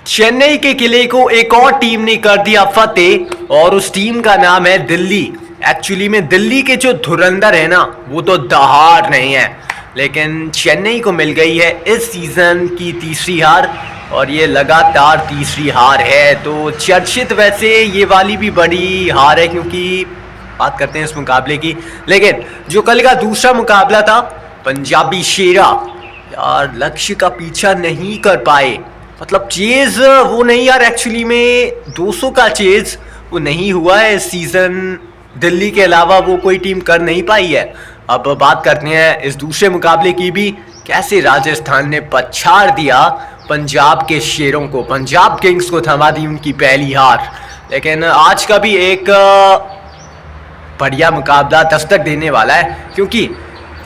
चेन्नई के किले को एक और टीम ने कर दिया फतेह और उस टीम का नाम है दिल्ली। एक्चुअली में दिल्ली के जो धुरंधर है ना वो तो दहाड़ नहीं है, लेकिन चेन्नई को मिल गई है इस सीजन की तीसरी हार और ये लगातार तीसरी हार है। तो चर्चित वैसे ये वाली भी बड़ी हार है क्योंकि बात करते हैं इस मुकाबले की, लेकिन जो कल का दूसरा मुकाबला था पंजाबी शेरा यार लक्ष्य का पीछा नहीं कर पाए। मतलब चेज वो नहीं यार, एक्चुअली में 200 का चेज वो नहीं हुआ है इस सीजन। दिल्ली के अलावा वो कोई टीम कर नहीं पाई है। अब बात करते हैं इस दूसरे मुकाबले की भी, कैसे राजस्थान ने पछाड़ दिया पंजाब के शेरों को, पंजाब किंग्स को थमा दी उनकी पहली हार। लेकिन आज का भी एक बढ़िया मुकाबला दस्तक देने वाला है क्योंकि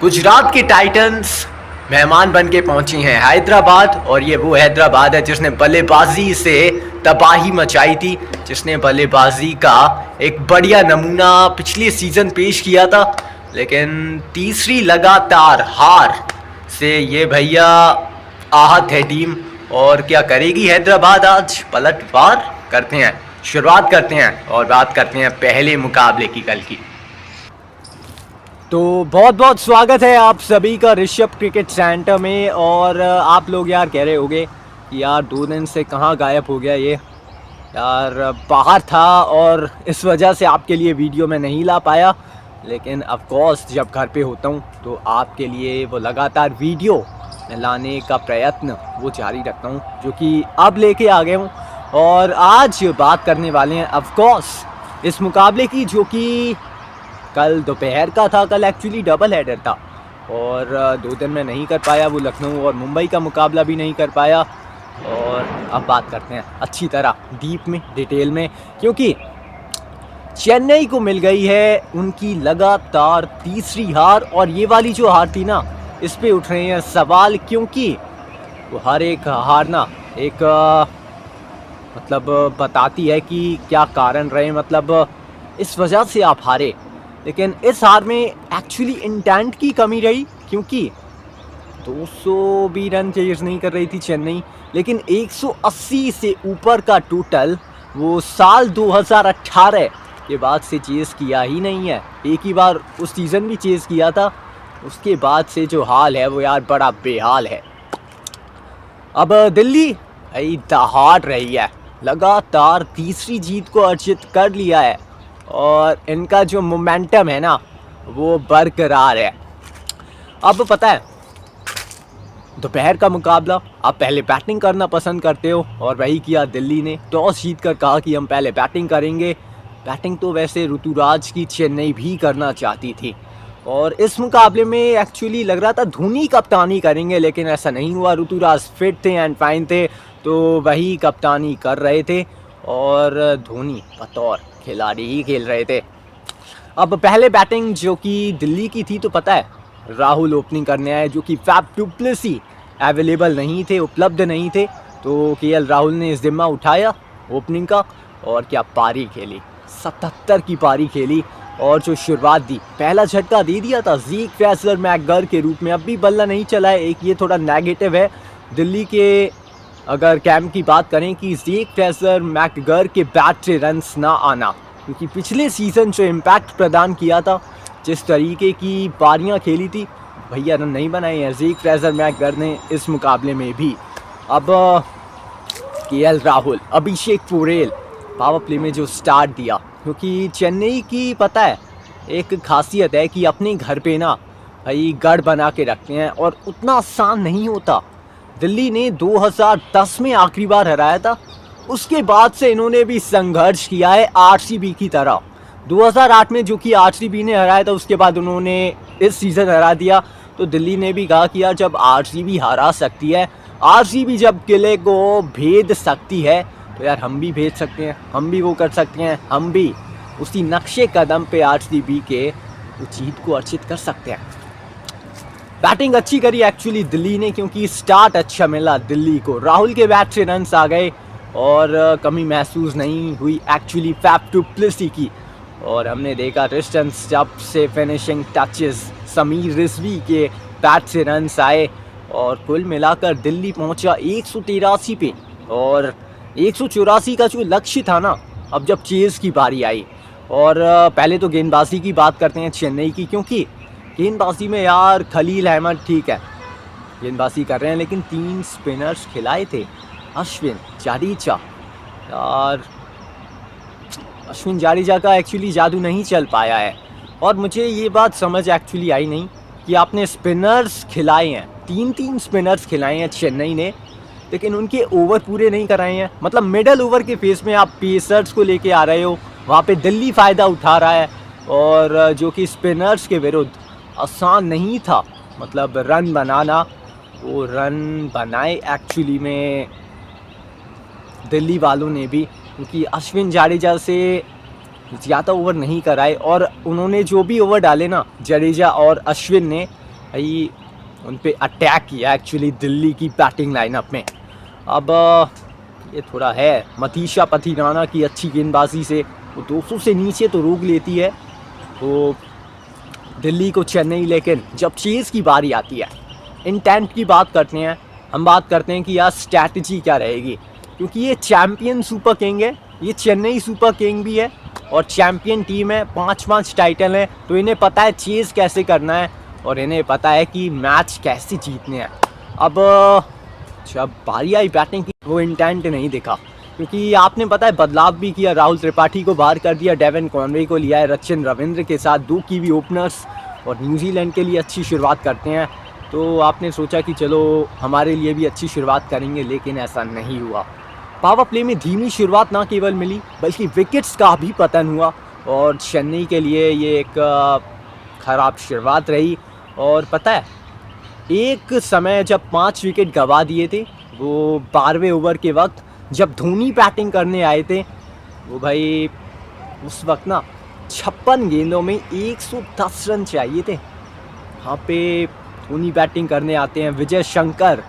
गुजरात के टाइटंस मेहमान बन के पहुंची हैं हैदराबाद, और ये वो हैदराबाद है जिसने बल्लेबाजी से तबाही मचाई थी, जिसने बल्लेबाजी का एक बढ़िया नमूना पिछले सीजन पेश किया था। लेकिन तीसरी लगातार हार से ये भैया आहत है टीम। और क्या करेगी हैदराबाद आज? पलटवार करते हैं, शुरुआत करते हैं और बात करते हैं पहले मुकाबले की कल की। तो बहुत बहुत स्वागत है आप सभी का ऋषभ क्रिकेट सेंटर में। और आप लोग यार कह रहे होंगे कि यार 2 दिन से कहाँ गायब हो गया ये, यार बाहर था और इस वजह से आपके लिए वीडियो में नहीं ला पाया। लेकिन ऑफ कोर्स जब घर पे होता हूँ तो आपके लिए वो लगातार वीडियो में लाने का प्रयत्न वो जारी रखता हूँ, जो कि अब लेके आ गया हूँ। और आज बात करने वाले हैं ऑफ कोर्स इस मुकाबले की, जो कि कल दोपहर का था। कल एक्चुअली डबल हेडर था और 2 दिन में नहीं कर पाया, वो लखनऊ और मुंबई का मुकाबला भी नहीं कर पाया। और अब बात करते हैं अच्छी तरह डीप में, डिटेल में, क्योंकि चेन्नई को मिल गई है उनकी लगातार तीसरी हार। और ये वाली जो हार थी ना, इस पे उठ रहे हैं सवाल, क्योंकि वो हर एक हार ना एक मतलब बताती है कि क्या कारण रहे, मतलब इस वजह से आप हारे। लेकिन इस हार में एक्चुअली इंटेंट की कमी रही, क्योंकि 200 भी रन चेज नहीं कर रही थी चेन्नई, लेकिन 180 से ऊपर का टोटल वो साल 2018 के बाद से चेज किया ही नहीं है। एक ही बार उस सीज़न भी चेज किया था, उसके बाद से जो हाल है वो यार बड़ा बेहाल है। अब दिल्ली भाई दहाड़ रही है, लगातार तीसरी जीत को अर्जित कर लिया है और इनका जो मोमेंटम है ना वो बरकरार है। अब पता है दोपहर का मुकाबला आप पहले बैटिंग करना पसंद करते हो, और वही किया दिल्ली ने। टॉस जीत कर कहा कि हम पहले बैटिंग करेंगे। बैटिंग तो वैसे ऋतुराज की चेन्नई भी करना चाहती थी और इस मुकाबले में एक्चुअली लग रहा था धोनी कप्तानी करेंगे, लेकिन ऐसा नहीं हुआ। ऋतुराज फिट थे एंड फाइन थे, तो वही कप्तानी कर रहे थे और धोनी बतौर खिलाड़ी ही खेल रहे थे। अब पहले बैटिंग जो कि दिल्ली की थी, तो पता है राहुल ओपनिंग करने आए, जो कि फैफ डु प्लेसी अवेलेबल नहीं थे, उपलब्ध नहीं थे। तो केएल राहुल ने इस जिम्मा उठाया ओपनिंग का और क्या पारी खेली, 77 की पारी खेली। और जो शुरुआत दी, पहला झटका दे दिया था ज़ीक फ्रेजर मैकगर के रूप में। अब भी बल्ला नहीं चला है, एक ये थोड़ा नेगेटिव है दिल्ली के अगर कैंप की बात करें कि ज़ीक फ्रेजर मैकगर के बैट से रन्स ना आना, क्योंकि पिछले सीज़न जो इम्पैक्ट प्रदान किया था, जिस तरीके की पारियां खेली थी, भैया रन नहीं बनाए हैं ज़ीक फ्रेजर मैकगर ने इस मुकाबले में भी। अब केएल राहुल, अभिषेक पोरेल पावर प्ले में जो स्टार्ट दिया, क्योंकि चेन्नई की पता है एक खासियत है कि अपने घर पे ना भाई गढ़ बना के रखते हैं और उतना आसान नहीं होता। दिल्ली ने 2010 में आखिरी बार हराया था, उसके बाद से इन्होंने भी संघर्ष किया है आरसीबी की तरह। 2008 में जो कि आरसीबी ने हराया था, उसके बाद उन्होंने इस सीज़न हरा दिया। तो दिल्ली ने भी कहा कि यार जब आरसीबी हरा सकती है, आरसीबी जब किले को भेद सकती है, तो यार हम भी भेज सकते हैं, हम भी वो कर सकते हैं, हम भी उसी नक्शे कदम पे आरसीबी के उस जीत को अर्जित कर सकते हैं। बैटिंग अच्छी करी एक्चुअली दिल्ली ने, क्योंकि स्टार्ट अच्छा मिला दिल्ली को। राहुल के बैट से रन्स आ गए और कमी महसूस नहीं हुई एक्चुअली फैफ डु प्लेसी की। और हमने देखा रिस्टन स्टंप से फिनिशिंग टचेस, समीर रिजवी के बैट से रन्स आए और कुल मिलाकर दिल्ली पहुंचा 183 पे और 184 का जो लक्ष्य था ना, अब जब चेज़ की बारी आई और पहले तो गेंदबाजी की बात करते हैं चेन्नई की, क्योंकि गेंदबाजी में यार खलील अहमद ठीक है गेंदबाजी कर रहे हैं, लेकिन 3 स्पिनर्स खिलाए थे। अश्विन जडेजा, यार अश्विन जडेजा का एक्चुअली जादू नहीं चल पाया है। और मुझे ये बात समझ एक्चुअली आई नहीं कि आपने स्पिनर्स खिलाए हैं, 3 स्पिनर्स खिलाए हैं चेन्नई ने, लेकिन उनके ओवर पूरे नहीं कराए हैं। मतलब मिडल ओवर के फेस में आप पेसर्स को लेके आ रहे हो, वहाँ पे दिल्ली फ़ायदा उठा रहा है, और जो कि स्पिनर्स के विरुद्ध आसान नहीं था मतलब रन बनाना, वो रन बनाए एक्चुअली में दिल्ली वालों ने भी, क्योंकि अश्विन जडेजा से ज़्यादा ओवर नहीं कराए, और उन्होंने जो भी ओवर डाले ना जडेजा और अश्विन ने, भाई उन पे अटैक किया एक्चुअली दिल्ली की बैटिंग लाइनअप में। अब ये थोड़ा है मतीशा पथिराना की अच्छी गेंदबाजी से वो 200 से नीचे तो रोक लेती है तो दिल्ली को चेन्नई, लेकिन जब चेज़ की बारी आती है, इंटेंट की बात करते हैं, हम बात करते हैं कि यार स्ट्रैटेजी क्या रहेगी, क्योंकि ये चैम्पियन सुपर किंग है, ये चेन्नई सुपर किंग भी है और चैम्पियन टीम है, 5 टाइटल हैं, तो इन्हें पता है चेज़ कैसे करना है और इन्हें पता है कि मैच कैसे जीतने हैं। अब जब बारी आई बैटिंग की, वो इंटेंट नहीं दिखा, क्योंकि आपने पता है बदलाव भी किया, राहुल त्रिपाठी को बाहर कर दिया, डेवन कॉनवे को लिया है रचिन रविंद्र के साथ, 2 कीवी ओपनर्स, और न्यूजीलैंड के लिए अच्छी शुरुआत करते हैं, तो आपने सोचा कि चलो हमारे लिए भी अच्छी शुरुआत करेंगे, लेकिन ऐसा नहीं हुआ। पावर प्ले में धीमी शुरुआत ना केवल मिली बल्कि विकेट्स का भी पतन हुआ, और चेन्नई के लिए ये एक ख़राब शुरुआत रही। और पता है एक समय जब 5 विकेट गंवा दिए थे, वो 12वें ओवर के वक्त जब धोनी बैटिंग करने आए थे, वो भाई उस वक्त ना 56 गेंदों में 110 रन चाहिए थे। वहाँ पे धोनी बैटिंग करने आते हैं, विजय शंकर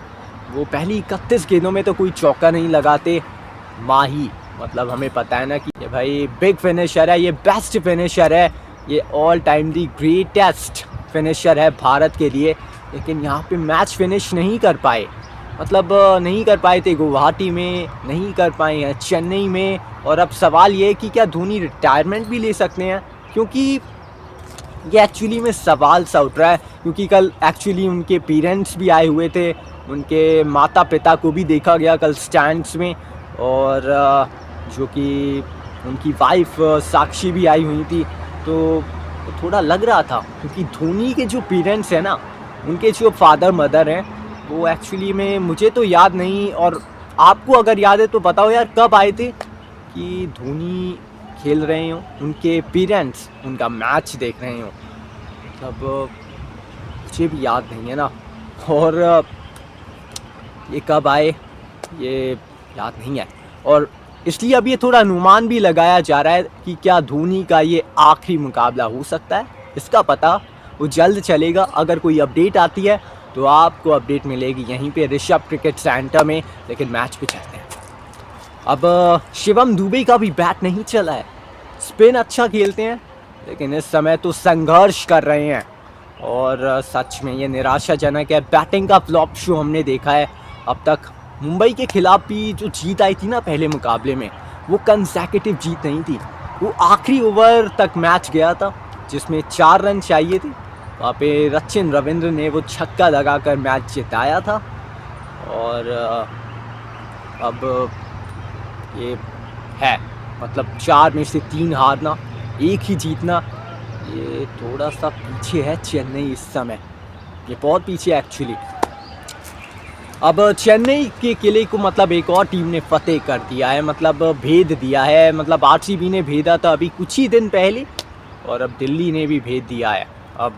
वो पहली 31 गेंदों में तो कोई चौका नहीं लगाते। माही मतलब हमें पता है ना कि ये भाई बिग फिनिशर है, ये बेस्ट फिनिशर है, ये all time the greatest finisher है भारत के लिए, लेकिन यहाँ पे मैच फिनिश नहीं कर पाए, मतलब नहीं कर पाए थे गुवाहाटी में, नहीं कर पाए हैं चेन्नई में। और अब सवाल ये है कि क्या धोनी रिटायरमेंट भी ले सकते हैं, क्योंकि ये एक्चुअली में सवाल सा उठ रहा है, क्योंकि कल एक्चुअली उनके पेरेंट्स भी आए हुए थे, उनके माता पिता को भी देखा गया कल स्टैंड्स में, और जो कि उनकी वाइफ साक्षी भी आई हुई थी, तो थोड़ा लग रहा था, क्योंकि धोनी के जो पेरेंट्स हैं ना, उनके जो फादर मदर हैं, वो एक्चुअली में मुझे तो याद नहीं, और आपको अगर याद है तो बताओ यार कब आए थे कि धोनी खेल रहे हों, उनके पेरेंट्स उनका मैच देख रहे हों, मतलब मुझे भी याद नहीं है ना, और ये कब आए ये याद नहीं है, और इसलिए अब ये थोड़ा अनुमान भी लगाया जा रहा है कि क्या धोनी का ये आखिरी मुकाबला हो सकता है। इसका पता वो जल्द चलेगा, अगर कोई अपडेट आती है तो आपको अपडेट मिलेगी यहीं पे ऋषभ क्रिकेट सेंटर में। लेकिन मैच पे चलते हैं। अब शिवम दुबे का भी बैट नहीं चला है, स्पिन अच्छा खेलते हैं लेकिन इस समय तो संघर्ष कर रहे हैं, और सच में ये निराशाजनक है। बैटिंग का फ्लॉप शो हमने देखा है अब तक। मुंबई के खिलाफ भी जो जीत आई थी ना पहले मुकाबले में, वो कंसेक्यूटिव जीत नहीं थी, वो आखिरी ओवर तक मैच गया था जिसमें 4 रन चाहिए थे, वहाँ पे रचिन रविंद्र ने वो छक्का लगाकर मैच जिताया था। और अब ये है मतलब 4 में से 3 हारना, 1 ही जीतना, ये थोड़ा सा पीछे है चेन्नई इस समय, ये बहुत पीछे है एक्चुअली। अब चेन्नई के किले को मतलब एक और टीम ने फतेह कर दिया है, मतलब भेद दिया है, मतलब आरसीबी ने भेदा था अभी कुछ ही दिन पहले, और अब दिल्ली ने भी भेद दिया है। अब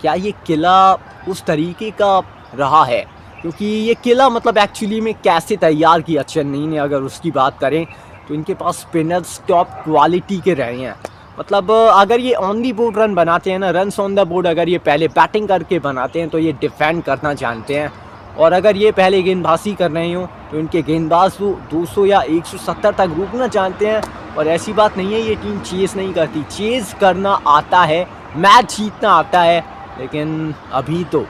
क्या ये किला उस तरीके का रहा है, क्योंकि ये किला मतलब एक्चुअली में कैसे तैयार किया चेन्नई ने, अगर उसकी बात करें तो इनके पास स्पिनर्स टॉप क्वालिटी के रहे हैं। मतलब अगर ये ऑन दी बोर्ड रन बनाते हैं ना, रन्स ऑन द बोर्ड अगर ये पहले बैटिंग करके बनाते हैं तो ये डिफेंड करना जानते हैं, और अगर ये पहले गेंदबाजी कर रहे हो तो इनके गेंदबाज वो 200 या 170 तक रुकना जानते हैं। और ऐसी बात नहीं है ये टीम चेज़ नहीं करती, चेज़ करना आता है, मैच जीतना आता है, लेकिन अभी तो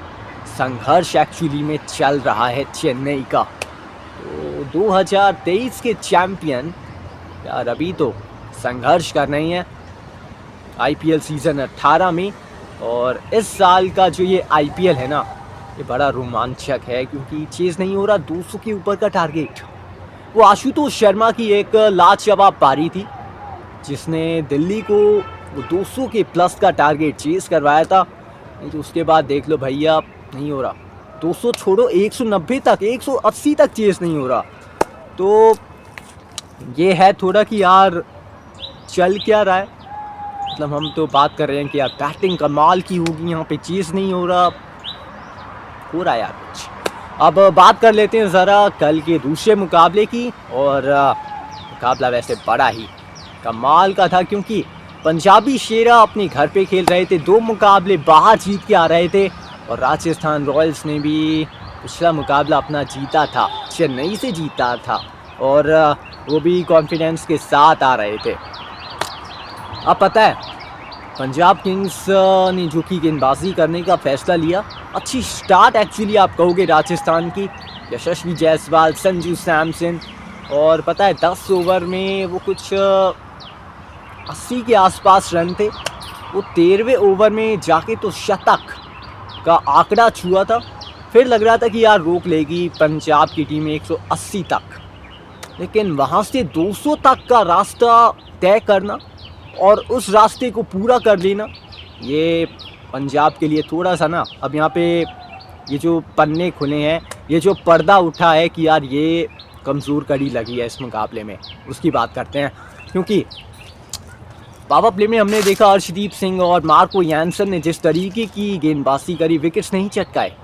संघर्ष एक्चुअली में चल रहा है चेन्नई का। तो 2023 के चैंपियन यार अभी तो संघर्ष कर रहे हैं IPL सीज़न 18 में। और इस साल का जो ये IPL है ना, ये बड़ा रोमांचक है क्योंकि चेज़ नहीं हो रहा 200 के ऊपर का टारगेट। वो आशुतोष शर्मा की एक लाजवाब पारी थी जिसने दिल्ली को वो 200 के प्लस का टारगेट चेज़ करवाया था। नहीं तो उसके बाद देख लो भैया, नहीं हो रहा। 200 छोड़ो, 190 तक, 180 तक चेज़ नहीं हो रहा। तो ये है थोड़ा कि यार चल क्या रहा है। मतलब हम तो बात कर रहे हैं कि यार बैटिंग कमाल की होगी, यहाँ पे चेज़ नहीं हो रहा है यार कुछ। अब बात कर लेते हैं ज़रा कल के दूसरे मुकाबले की। और मुकाबला वैसे बड़ा ही कमाल का था क्योंकि पंजाबी शेरा अपने घर पे खेल रहे थे, 2 मुकाबले बाहर जीत के आ रहे थे। और राजस्थान रॉयल्स ने भी पिछला मुकाबला अपना जीता था, चेन्नई से जीता था, और वो भी कॉन्फिडेंस के साथ आ रहे थे। अब पता है पंजाब किंग्स ने जो कि गेंदबाजी करने का फैसला लिया, अच्छी स्टार्ट एक्चुअली आप कहोगे राजस्थान की। यशस्वी जायसवाल, संजू सैमसन, और पता है 10 ओवर में वो कुछ 80 के आसपास रन थे। वो 13वें ओवर में जाके तो शतक का आंकड़ा छुआ था। फिर लग रहा था कि यार रोक लेगी पंजाब की टीम 180 तक, लेकिन वहाँ से 200 तक का रास्ता तय करना और उस रास्ते को पूरा कर लेना, ये पंजाब के लिए थोड़ा सा ना, अब यहाँ पे ये जो पन्ने खुले हैं, ये जो पर्दा उठा है कि यार ये कमज़ोर कड़ी लगी है इस मुकाबले में, उसकी बात करते हैं। क्योंकि पावर प्ले में हमने देखा अर्शदीप सिंह और मार्को यानसन ने जिस तरीके की गेंदबाजी करी, विकेट्स नहीं चटकाए,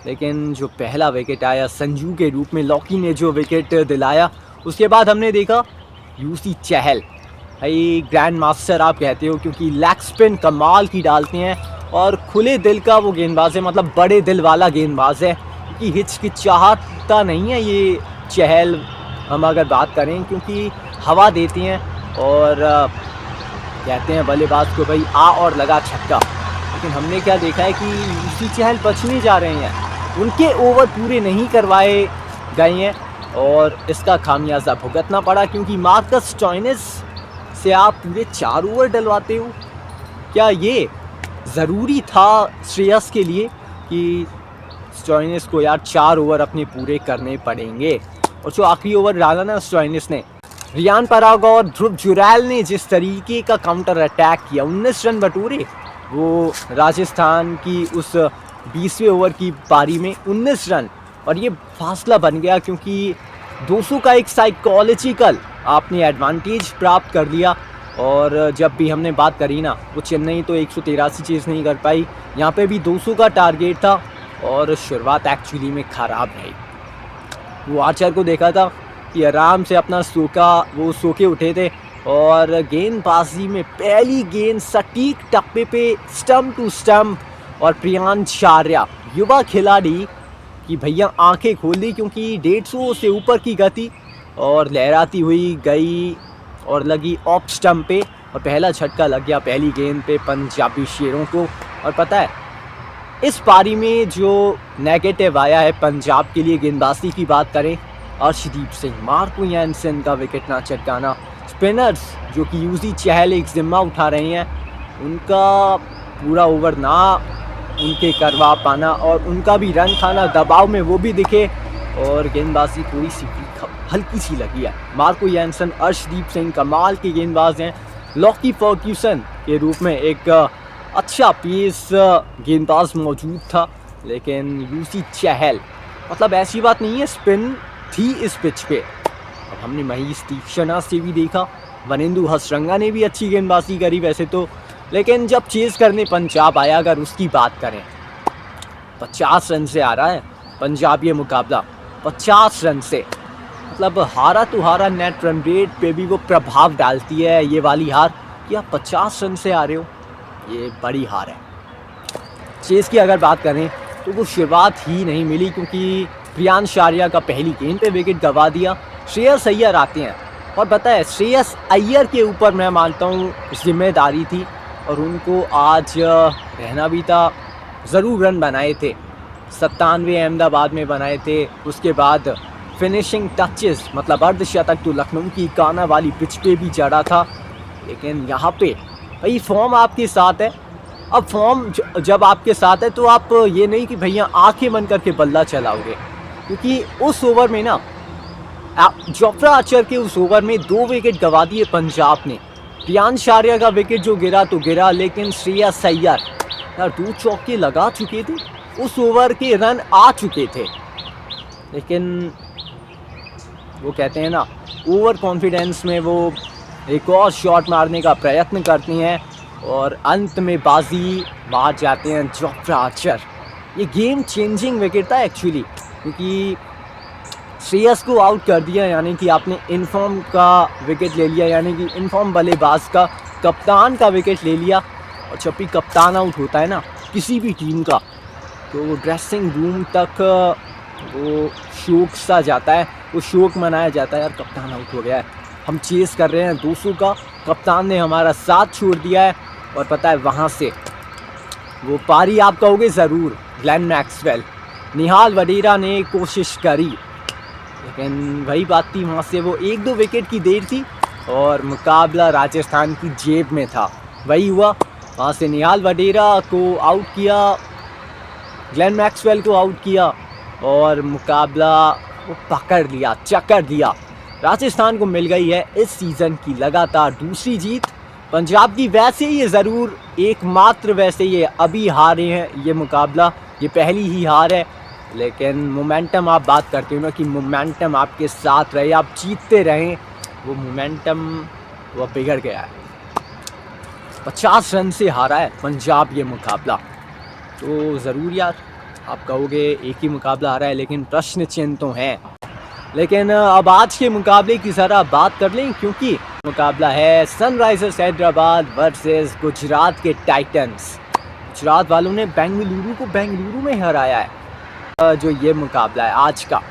लेकिन जो पहला विकेट आया संजू के रूप में, लॉकी ने जो विकेट दिलाया, उसके बाद हमने देखा यूसी चहल, भाई ग्रैंड मास्टर आप कहते हो क्योंकि लेग स्पिन कमाल की डालते हैं और खुले दिल का वो गेंदबाज है, मतलब बड़े दिल वाला गेंदबाज है कि हिचकिचाहता नहीं है ये चहल। हम अगर बात करें क्योंकि हवा देते हैं और कहते हैं बल्लेबाज को भाई आ और लगा छक्का, लेकिन हमने क्या देखा है कि यूसी चहल बचने जा रहे हैं, उनके ओवर पूरे नहीं करवाए गए हैं और इसका खामियाजा भुगतना पड़ा क्योंकि मार्कस स्टोइनिस से आप पूरे 4 ओवर डलवाते हो। क्या ये ज़रूरी था श्रेयस के लिए कि स्टोइनिस को यार 4 ओवर अपने पूरे करने पड़ेंगे? और जो आखिरी ओवर डाला ना स्टोइनिस ने, रियान पराग और ध्रुव जुरैल ने जिस तरीके का काउंटर अटैक किया, 19 रन बटोरे वो राजस्थान की उस 20वें ओवर की पारी में 19 रन, और ये फासला बन गया क्योंकि 200 का एक साइकोलॉजिकल आपने एडवांटेज प्राप्त कर लिया। और जब भी हमने बात करी ना, वो चेन्नई तो 183 चेज़ नहीं कर पाई, यहाँ पे भी 200 का टारगेट था और शुरुआत एक्चुअली में ख़राब रही। वो आर्चर को देखा था कि आराम से अपना सो के उठे थे और गेंदबाजी में पहली गेंद सटीक टप्पे पे स्टंप टू स्टंप, और प्रियांश आर्या युवा खिलाड़ी कि भैया आंखें खोल दी क्योंकि 150 से ऊपर की गति और लहराती हुई गई और लगी ऑफ स्टंप पे, और पहला झटका लग गया पहली गेंद पे पंजाबी शेरों को। और पता है इस पारी में जो नेगेटिव आया है पंजाब के लिए, गेंदबाजी की बात करें, अर्शदीप सिंह, मार्को यानसन का विकेट ना चटकाना, स्पिनर्स जो कि यूसी चहल एक जिम्मा उठा रहे हैं, उनका पूरा ओवर ना उनके करवा पाना और उनका भी रन खाना दबाव में वो भी दिखे, और गेंदबाजी थोड़ी सी हल्की सी लगी है। मार्को यानसन, अर्शदीप सिंह कमाल के गेंदबाज हैं। लॉकी फर्ग्यूसन के रूप में एक अच्छा पेस गेंदबाज मौजूद था, लेकिन यूसी चहल, मतलब ऐसी बात नहीं है, स्पिन थी इस पिच पे। अब हमने महेश तीक्षणा से भी देखा, वनिंदु हसरंगा ने भी अच्छी गेंदबाजी करी वैसे तो, लेकिन जब चेज़ करने पंजाब आया, अगर उसकी बात करें, 50 रन से आ रहा है पंजाब ये मुकाबला, 50 रन से, मतलब हारा तो हारा, नेट रन रेट पे भी वो प्रभाव डालती है ये वाली हार कि आप 50 रन से आ रहे हो, ये बड़ी हार है। चेज़ की अगर बात करें तो वो शुरुआत ही नहीं मिली क्योंकि प्रियांश आर्या का पहली गेंद पे विकेट गंवा दिया। श्रेयस अय्यर आते हैं और पता है श्रेयस अय्यर के ऊपर मैं मानता हूँ जिम्मेदारी थी और उनको आज रहना भी था। ज़रूर रन बनाए थे, 97 अहमदाबाद में बनाए थे, उसके बाद फिनिशिंग टचेस मतलब अर्धशतक तो लखनऊ की काना वाली पिच पे भी चढ़ा था, लेकिन यहाँ पे भाई फॉर्म आपके साथ है। अब फॉर्म जब आपके साथ है तो आप ये नहीं कि भैया आंखें बंद करके बल्ला चलाओगे, क्योंकि उस ओवर में ना जोफ्रा आर्चर के उस ओवर में 2 विकेट गंवा दिए पंजाब ने। प्रियांश आर्या का विकेट जो गिरा तो गिरा, लेकिन श्रेयस अय्यर यार 2 चौके लगा चुके थे, उस ओवर के रन आ चुके थे, लेकिन वो कहते हैं ना ओवर कॉन्फिडेंस में वो एक और शॉट मारने का प्रयत्न करते हैं और अंत में बाजी मार जाते हैं जोफ्रा आर्चर। ये गेम चेंजिंग विकेट था एक्चुअली, क्योंकि श्रेयस को आउट कर दिया, यानी कि आपने इनफॉर्म का विकेट ले लिया, यानी कि इनफॉर्म बल्लेबाज का कप्तान का विकेट ले लिया। और जब भी कप्तान आउट होता है ना किसी भी टीम का, तो ड्रेसिंग रूम तक वो शोक सा जाता है, वो शोक मनाया जाता है, यार कप्तान आउट हो गया है, हम चेस कर रहे हैं 200 का, कप्तान ने हमारा साथ छोड़ दिया है। और पता है वहाँ से वो पारी आप कहोगे ज़रूर ग्लेन मैक्सवेल, निहाल वडेरा ने कोशिश करी, लेकिन वही बात थी, वहाँ से वो 1-2 विकेट की देर थी और मुकाबला राजस्थान की जेब में था। वही हुआ, वहाँ से निहाल वडेरा को आउट किया, ग्लेन मैक्सवेल को आउट किया और मुकाबला वो पकड़ लिया, चक्कर दिया। राजस्थान को मिल गई है इस सीज़न की लगातार दूसरी जीत। पंजाब की वैसे ये ज़रूर एकमात्र, वैसे ये अभी हारे हैं ये मुकाबला, ये पहली ही हार है, लेकिन मोमेंटम आप बात करते हो ना कि मोमेंटम आपके साथ रहे, आप जीतते रहें, वो मोमेंटम वो बिगड़ गया है। 50 रन से हारा है पंजाब ये मुकाबला, तो ज़रूर यार आप कहोगे एक ही मुकाबला हारा है, लेकिन प्रश्न चिन्ह तो हैं। लेकिन अब आज के मुकाबले की ज़रा बात कर लें, क्योंकि मुकाबला है सनराइजर्स हैदराबाद वर्सेस गुजरात के टाइटंस। गुजरात वालों ने बेंगलुरु को बेंगलुरु में हराया है। जो ये मुकाबला है आज का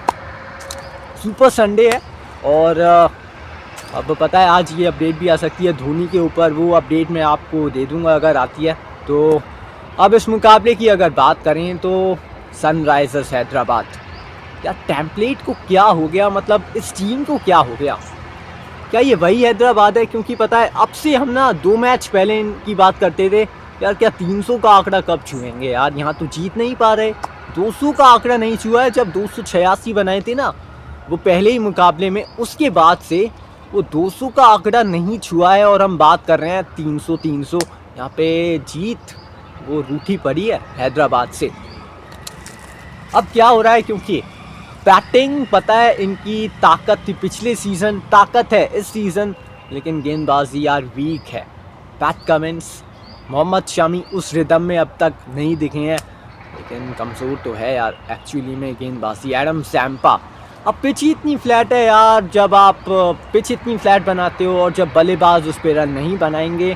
सुपर संडे है, और अब पता है आज ये अपडेट भी आ सकती है धोनी के ऊपर, वो अपडेट मैं आपको दे दूंगा अगर आती है तो। अब इस मुकाबले की अगर बात करें तो सनराइजर्स हैदराबाद, क्या टेम्पलेट को क्या हो गया, मतलब इस टीम को क्या हो गया, क्या ये वही हैदराबाद है? क्योंकि पता है अब से हम ना 2 मैच पहले इनकी बात करते थे यार, क्या 300 का आंकड़ा कब छुएंगे यार, यहाँ तो जीत नहीं पा रहे। 200 का आंकड़ा नहीं छुआ है, जब 286 बनाए थे ना वो पहले ही मुकाबले में, उसके बाद से वो 200 का आंकड़ा नहीं छुआ है और हम बात कर रहे हैं 300। यहाँ पे जीत वो रूठी पड़ी है हैदराबाद से। अब क्या हो रहा है, क्योंकि बैटिंग पता है इनकी ताकत थी पिछले सीज़न, ताकत है इस सीज़न, लेकिन गेंदबाजी यार वीक है। पैट कमिंस, मोहम्मद शमी उस रिदम में अब तक नहीं दिखे हैं, लेकिन कमज़ोर तो है यार एक्चुअली में गेंदबाजी। एडम सैम्पा, अब पिच ही इतनी फ्लैट है यार, जब आप पिच इतनी फ्लैट बनाते हो और जब बल्लेबाज उस पर रन नहीं बनाएंगे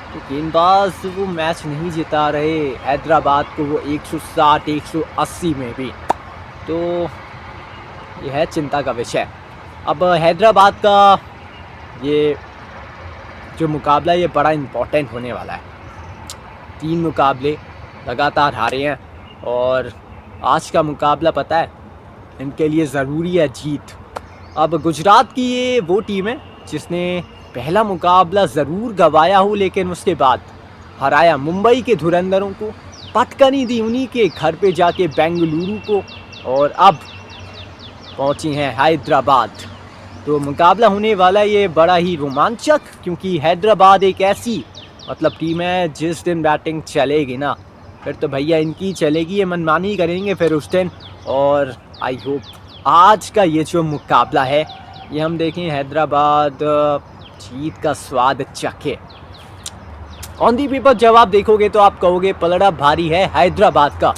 तो गेंदबाज वो मैच नहीं जिता रहे हैदराबाद को, वो 160-180 में भी, तो ये है चिंता का विषय। अब हैदराबाद का ये जो मुकाबला ये बड़ा इम्पोर्टेंट होने वाला है। 3 मुकाबले लगातार हारे हैं और आज का मुकाबला पता है इनके लिए ज़रूरी है जीत। अब गुजरात की ये वो टीम है जिसने पहला मुकाबला ज़रूर गंवाया हो, लेकिन उसके बाद हराया मुंबई के धुरंधरों को, पटकनी दी उन्हीं के घर पे जाके बेंगलुरु को, और अब पहुंची हैं हैदराबाद। तो मुकाबला होने वाला ये बड़ा ही रोमांचक, क्योंकि हैदराबाद एक ऐसी मतलब टीम है जिस दिन बैटिंग चलेगी ना फिर तो भैया इनकी चलेगी, ये मनमानी करेंगे फिर उस दिन। और आई होप आज का ये जो मुकाबला है ये हम देखें हैदराबाद जीत का स्वाद चखे। ऑन दी पेपर जब आप देखोगे तो आप कहोगे पलड़ा भारी है हैदराबाद का,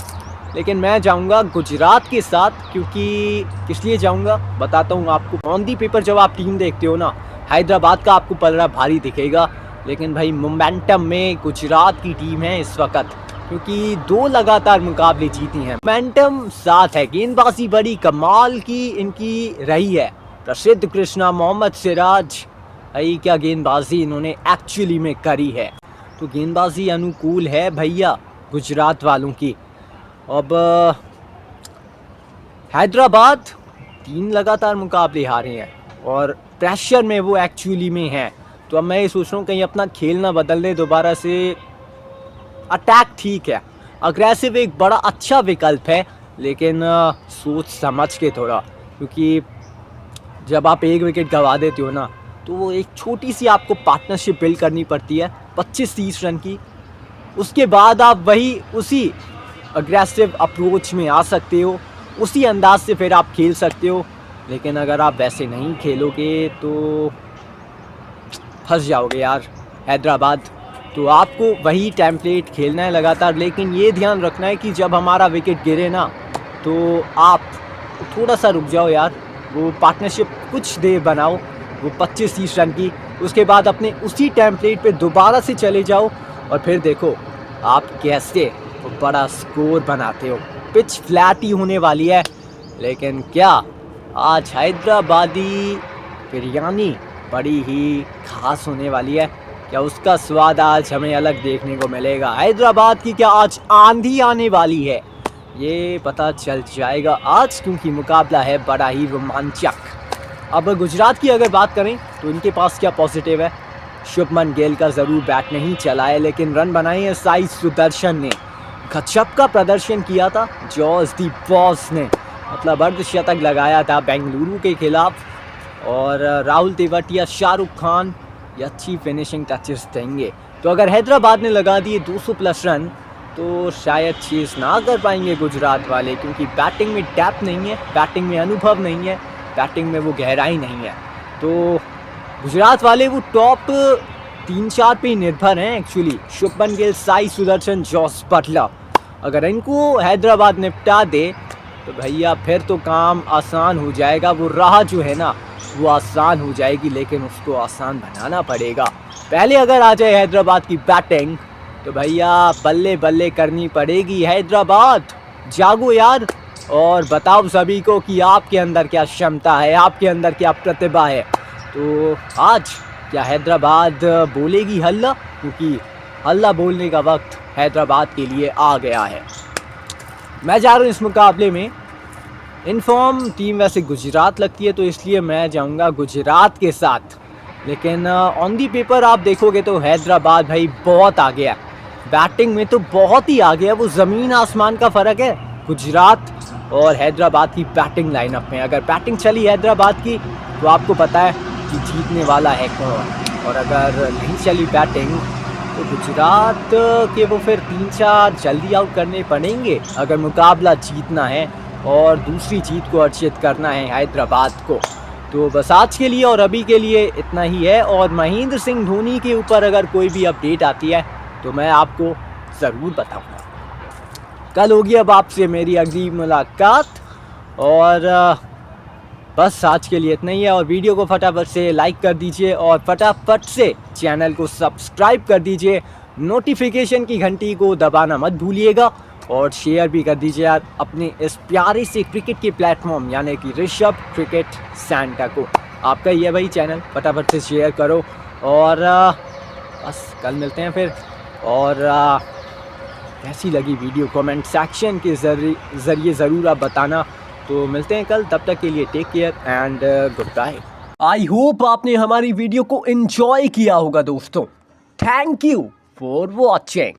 लेकिन मैं जाऊंगा गुजरात के साथ। क्योंकि किस लिए जाऊंगा बताता हूँ आपको। ऑन दी पेपर जब आप टीम देखते हो ना हैदराबाद का आपको पलड़ा भारी दिखेगा, लेकिन भाई मोमेंटम में गुजरात की टीम है इस वक्त, क्योंकि 2 लगातार मुकाबले जीती हैं। मोमेंटम साथ है, गेंदबाजी बड़ी कमाल की इनकी रही है। प्रसिद्ध कृष्णा, मोहम्मद सिराज, भाई क्या गेंदबाजी इन्होंने एक्चुअली में करी है। तो गेंदबाजी अनुकूल है भैया गुजरात वालों की। अब हैदराबाद 3 लगातार मुकाबले हारे हैं और प्रेशर में वो एक्चुअली में हैं। तो अब मैं ये सोच रहा हूँ कहीं अपना खेल ना बदल दे दोबारा से। अटैक ठीक है, अग्रेसिव एक बड़ा अच्छा विकल्प है, लेकिन सोच समझ के थोड़ा, क्योंकि जब आप 1 विकेट गंवा देते हो ना, तो वो एक छोटी सी आपको पार्टनरशिप बिल्ड करनी पड़ती है 25-30 रन की। उसके बाद आप वही उसी अग्रेसिव अप्रोच में आ सकते हो, उसी अंदाज से फिर आप खेल सकते हो। लेकिन अगर आप वैसे नहीं खेलोगे तो फंस जाओगे यार हैदराबाद। तो आपको वही टेम्पलेट खेलना है लगातार, लेकिन ये ध्यान रखना है कि जब हमारा विकेट गिरे ना, तो आप थोड़ा सा रुक जाओ यार, वो पार्टनरशिप कुछ देर बनाओ, वो 25-30 रन की। उसके बाद अपने उसी टेम्पलेट पे दोबारा से चले जाओ और फिर देखो आप कैसे वो बड़ा स्कोर बनाते हो। पिच फ्लैट ही होने वाली है, लेकिन क्या आज हैदराबादी बिरयानी बड़ी ही खास होने वाली है। क्या उसका स्वाद आज हमें अलग देखने को मिलेगा? हैदराबाद की क्या आज आंधी आने वाली है? ये पता चल जाएगा आज, क्योंकि मुकाबला है बड़ा ही रोमांचक। अब गुजरात की अगर बात करें तो इनके पास क्या पॉजिटिव है? शुभमन गिल का ज़रूर बैट नहीं चला है, लेकिन रन बनाए हैं साई सुदर्शन ने। गजब का प्रदर्शन किया था जॉस दी बॉस ने, मतलब अर्धशतक लगाया था बेंगलुरु के खिलाफ। और राहुल तेवतिया, शाहरुख खान ये अच्छी फिनिशिंग टचेस देंगे। तो अगर हैदराबाद ने लगा दिए 200+ रन तो शायद चेस ना कर पाएंगे गुजरात वाले, क्योंकि बैटिंग में डेप्थ नहीं है, बैटिंग में अनुभव नहीं है, बैटिंग में वो गहराई नहीं है। तो गुजरात वाले वो टॉप 3-4 पे निर्भर हैं actually. Shubman Gill, Sai Sudharsan, Jos Buttler. अगर इनको हैदराबाद निपटा दे तो भैया फिर तो काम आसान हो जाएगा। वो राह जो है ना वो आसान हो जाएगी, लेकिन उसको आसान बनाना पड़ेगा। पहले अगर आ जाए हैदराबाद की बैटिंग तो भैया बल्ले बल्ले करनी पड़ेगी। हैदराबाद जागो यार, और बताओ सभी को कि आपके अंदर क्या क्षमता है, आपके अंदर क्या प्रतिभा है। तो आज क्या हैदराबाद बोलेगी हल्ला? क्योंकि हल्ला बोलने का वक्त हैदराबाद के लिए आ गया है। मैं जा रहा हूँ इस मुकाबले में। इनफॉर्म टीम वैसे गुजरात लगती है, तो इसलिए मैं जाऊँगा गुजरात के साथ। लेकिन ऑन दी पेपर आप देखोगे तो हैदराबाद भाई बहुत आ गया, बैटिंग में तो बहुत ही आ गया। वो ज़मीन आसमान का फ़र्क है गुजरात और हैदराबाद की बैटिंग लाइनअप में। अगर बैटिंग चली हैदराबाद की तो आपको पता है कि जीतने वाला है कौन, और अगर नहीं चली बैटिंग तो गुजरात के वो फिर 3-4 जल्दी आउट करने पड़ेंगे अगर मुकाबला जीतना है और दूसरी जीत को अर्जित करना है हैदराबाद को। तो बस आज के लिए और अभी के लिए इतना ही है। और महेंद्र सिंह धोनी के ऊपर अगर कोई भी अपडेट आती है तो मैं आपको ज़रूर बताऊंगा। कल होगी अब आपसे मेरी अगली मुलाकात, और बस आज के लिए इतना ही है। और वीडियो को फटाफट से लाइक कर दीजिए और फटाफट से चैनल को सब्सक्राइब कर दीजिए। नोटिफिकेशन की घंटी को दबाना मत भूलिएगा, और शेयर भी कर दीजिए यार अपने इस प्यारे से क्रिकेट के प्लेटफॉर्म यानी कि ऋषभ क्रिकेट सेंटर को। आपका ही है भाई चैनल, फटाफट से शेयर करो। और बस कल मिलते हैं फिर। और कैसी लगी वीडियो कमेंट सेक्शन के ज़रिए ज़रूर आप बताना। तो मिलते हैं कल, तब तक के लिए take care and good bye. I hope आपने हमारी वीडियो को एंजॉय किया होगा दोस्तों। Thank you for watching.